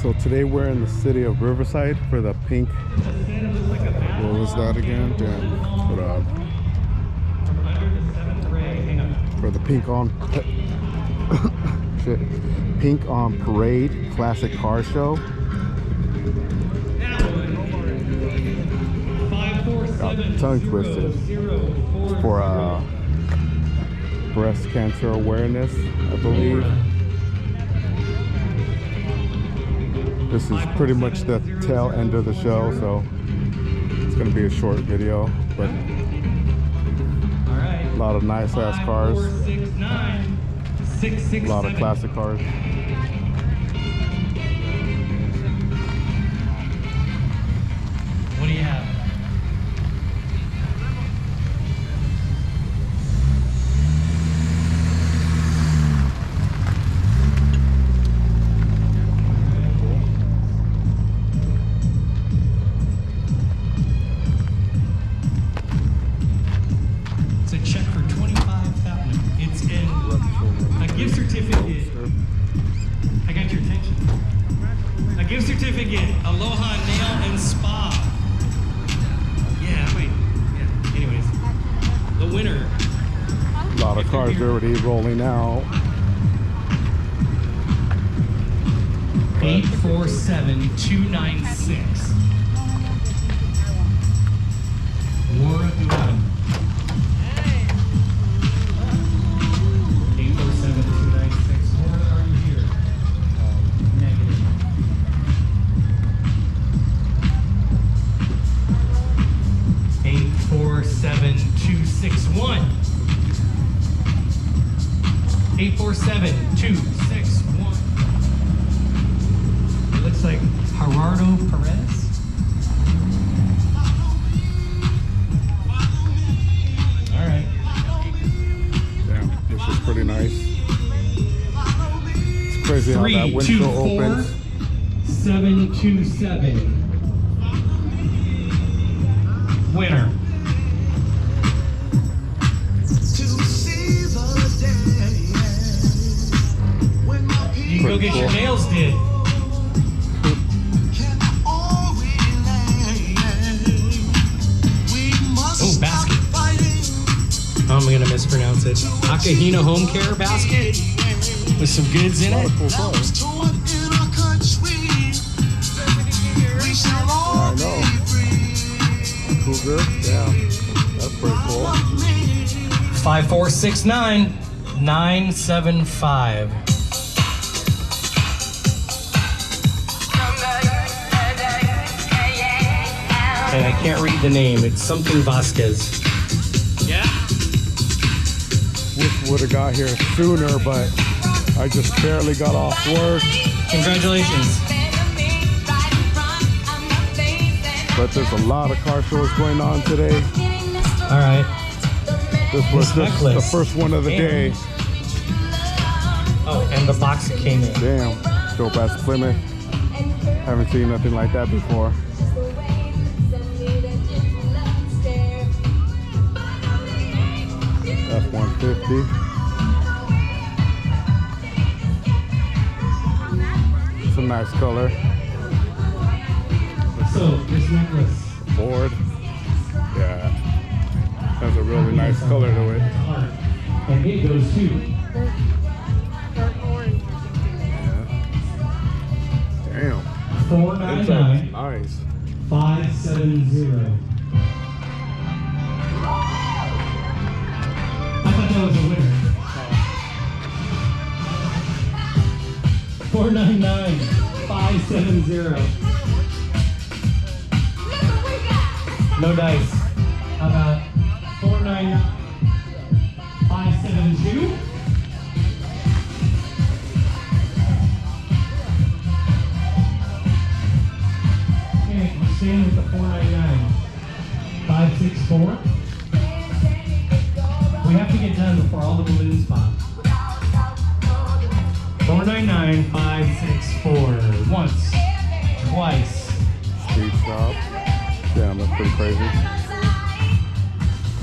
So today we're in the city of Riverside for the pink. What was that again? Damn. Hold on. For the pink on shit. Pink on Parade classic car show. Got tongue twisted for breast cancer awareness, I believe. This is pretty much the tail end of the show, so it's gonna be a short video, but a lot of nice ass cars, a lot of classic cars. What do you have? I got your attention. A gift certificate, Aloha Nail and Spa. Yeah, wait. Yeah. Anyways, the winner. A lot of cars already rolling out. 847296. Laura Duran. 847296. Laura, are you here? Negative. 847261. 847261. It looks like Gerardo Perez. All right. Damn, this is pretty nice. It's crazy how that window opens. 727. Winner. You can go get your nails did. Oh, basket. Oh, I'm gonna mispronounce it. Akahina Home Care basket with some goods in it. I know. Cougar, yeah, that's pretty cool. 5469975. And I can't read the name. It's something Vasquez. Yeah? Wish would have got here sooner, but I just barely got off work. Congratulations. But there's a lot of car shows going on today. All right. This was just the first one of the day. Oh, and the box that came in. Damn, dope ass Plymouth. Haven't seen nothing like that before. F-150. It's a nice color. So, this necklace. Ford. Yeah. Has a really nice color to it. And it goes to Damn. 499 nice. 570. I thought that was a winner. 499 570. No dice. How about 499 572? Okay, we're staying with the 499 564. We have to get done before all the balloons pop. 499 564. Once, twice. Street shop. Damn, that's pretty crazy.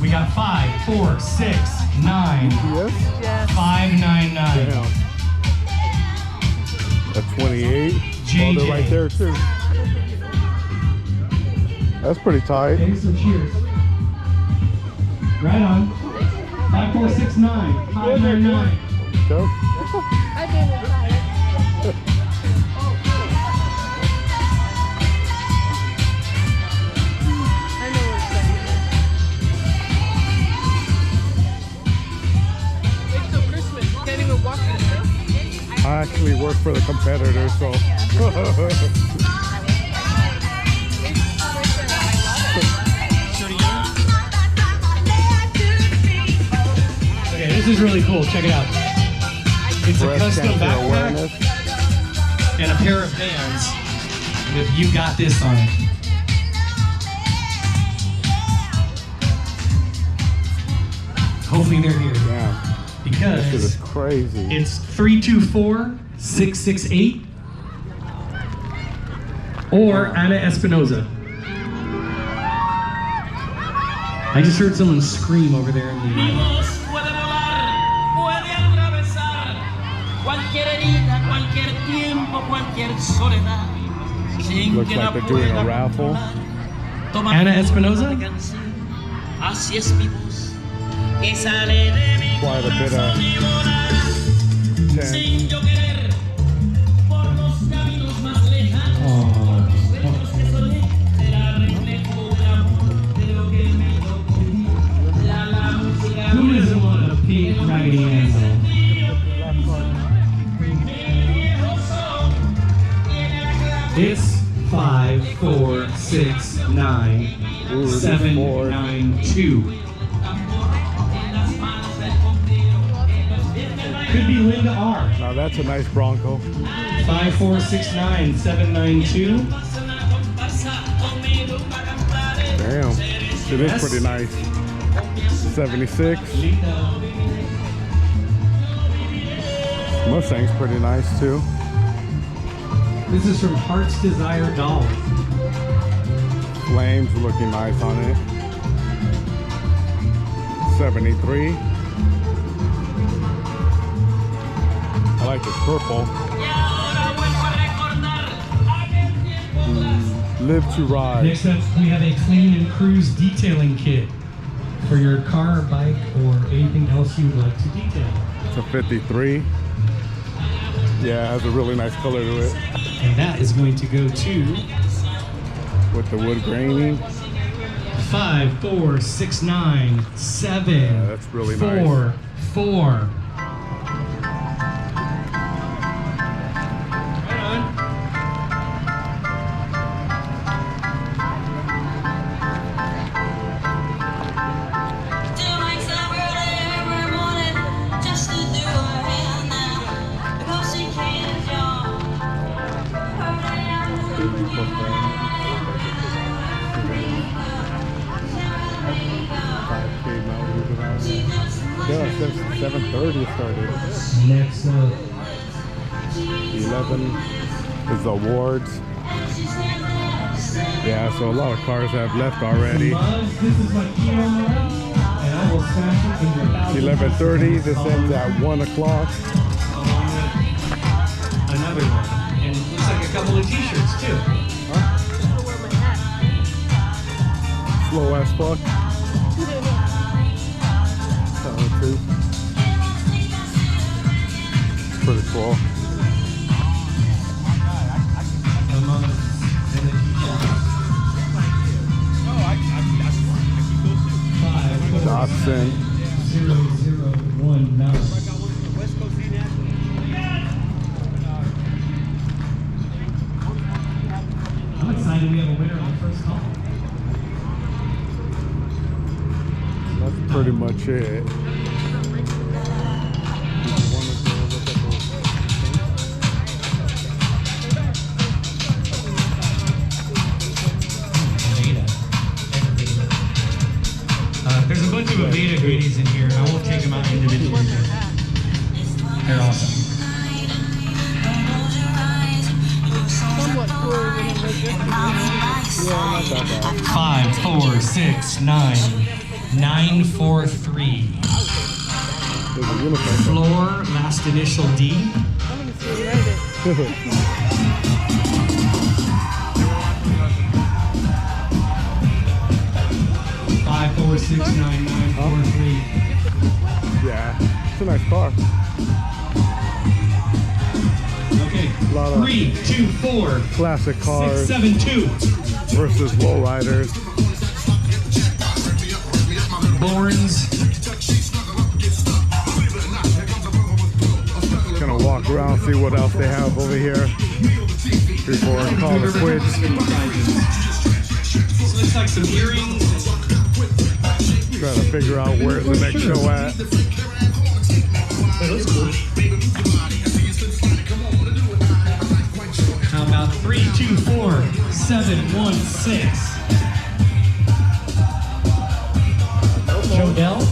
We got 5, 4, 6, 9, Yes? 599. Damn. A 28. J they're right there too. That's pretty tight. Okay, so cheers. Right on. 5469 599. Go. I didn't try it. I know what's going on. Wait till Christmas. You can't even walk in there. I actually work for the competitor, so. Okay, this is really cool. Check it out. It's a Breast custom cancer backpack awareness. and a pair of Vans with "You Got This" on it. Hopefully they're here. Damn, this shit is Because crazy. it's 324-668 or Ana Espinoza. I just heard someone scream over there in the... Puede volar, puede atravesar cualquier herida, cualquier tiempo, cualquier soledad. Sin Looks que like la they're doing a pueda raffle. controlar. Toma Ana mi Espinoza? voz, la canción. Así es mi voz, que sale de mi Quite a bit of corazón y volará Ten. sin yo querer por los caminos más lejanos. Oh. Sueños que soñé, será reflejo del amor de lo que me tocó. La música Who doesn't want a pink Raggedy Ann doll? It's 5469792. Could be Linda R. Now that's a nice Bronco. 5469792. Damn, it is pretty nice. 76. Mustang's pretty nice too. This is from Heart's Desire Doll. Flames looking nice on it. 73. I like this purple. Live to ride. Next up, we have a clean and cruise detailing kit for your car, bike, or anything else you would like to detail. It's a 53. Yeah, it has a really nice color to it. And that is going to go to With the wood graining. 54697. Yeah, that's really nice. 44. Right on. Yeah, it says 7:30 started. Next up, 11 is the awards. Yeah, so a lot of cars have left already. Buzz, this is my Kino Mode, and I will smash it into 11:30. This ends at 1 o'clock. Another one. And it looks like a couple of t-shirts too. Slow as fuck. Too. Pretty cool. Among and the t-shirts. Dobson. 0019. I'm excited we have a winner on the first call. That's pretty much it. There's a bunch of Aveda goodies in here. I won't take them out individually. They're awesome. Somewhat cool when it was just Yeah, not that bad. 5469943. There's a uniform. Floor, last initial D. I'm gonna see you write it. 5469943. Yeah, it's a nice car. Okay. A lot of 324 classic cars 672. versus lowriders. Borns. Gonna walk around, see what else they have over here before I call it quits. This looks like some earrings. Trying to figure out where's the next show at. That looks cool. How about 324716? Jodell.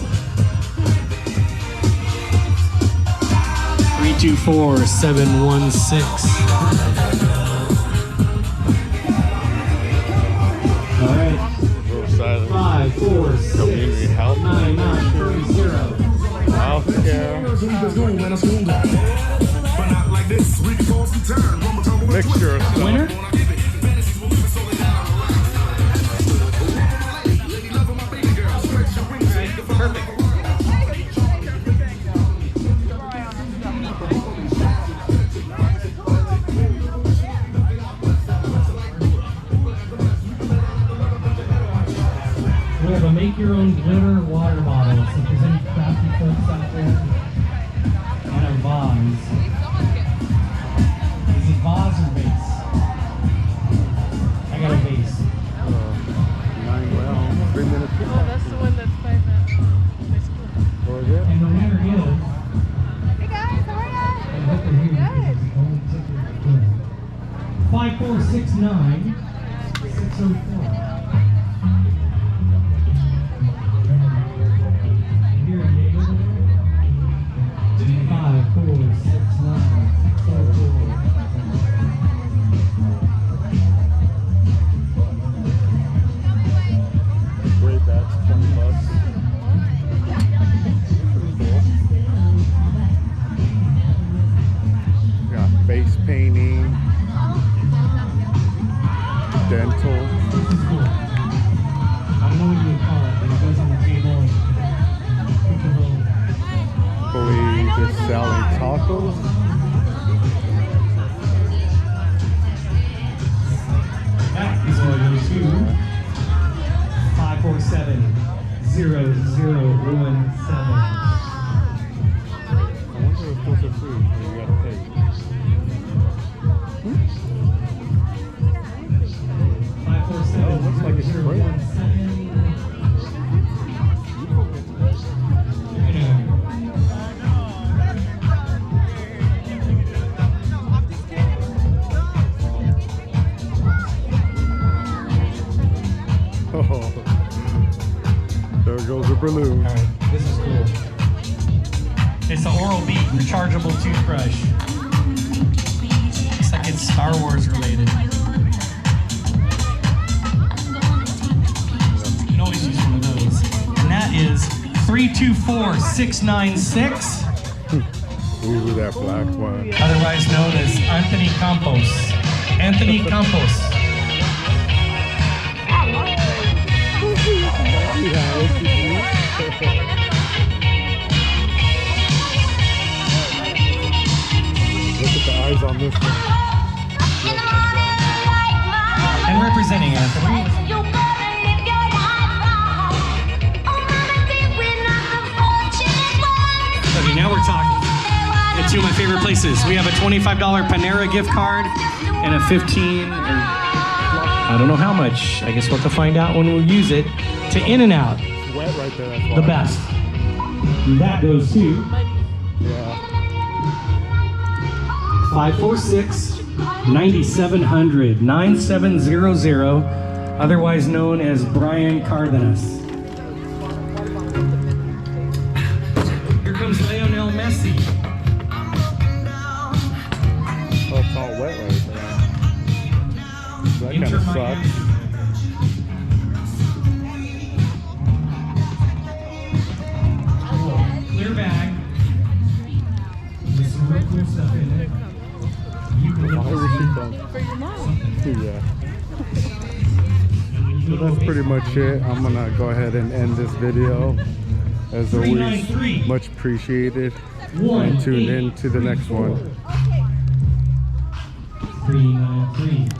324716. All right. Riverside 546 Community Health 9930. Healthcare mixture of stuff. Winner? Perfect. We have a make-your-own glitter water bottle. So if there's any crafty folks out there, and a vase. Is it vase or vase? I got a vase. 9 rounds, 3 minutes. Oh, that's the one that's by the high school. Or is it? And the winner is. Hey guys, how are I hope they're here because it's the only ticket good. 5469 604. Here in David. 5469 Great batch, $20. Got face painting, dental. This is cool. I don't know what you would call it, but it goes on the table and put the little. Believe they're selling tacos. That is all you to 547-0017. I wonder if those are food or you gotta pay. 547-0017. Oh, looks like it's free. Oh, there goes the balloon. All right, this is cool. It's the Oral-B rechargeable toothbrush. Looks like it's Star Wars related. You can always use one of those. And that is 324696, Ooh, that black one. otherwise known as Anthony Campos. Anthony Campos. Look at the eyes on this one. And representing Anthony. Okay, now we're talking. And two of my favorite places. We have a $25 Panera gift card and a 15, or I don't know how much. I guess we'll have to find out when we use it, to In-N-Out. It's wet right there. That's why. The best. That goes to Yeah. 546-9700, 9700, otherwise known as Brian Cardenas. Here comes Lionel Messi. Oh, it's all wet right there. That kind Inter of Miami. sucks. Clear bag. With some real cool stuff in it. You can Why would she come? For your mom. Yeah. And when you So that's pretty much it. I'm gonna go ahead and end this video. As always, much appreciated. And tune in to the next one. 393.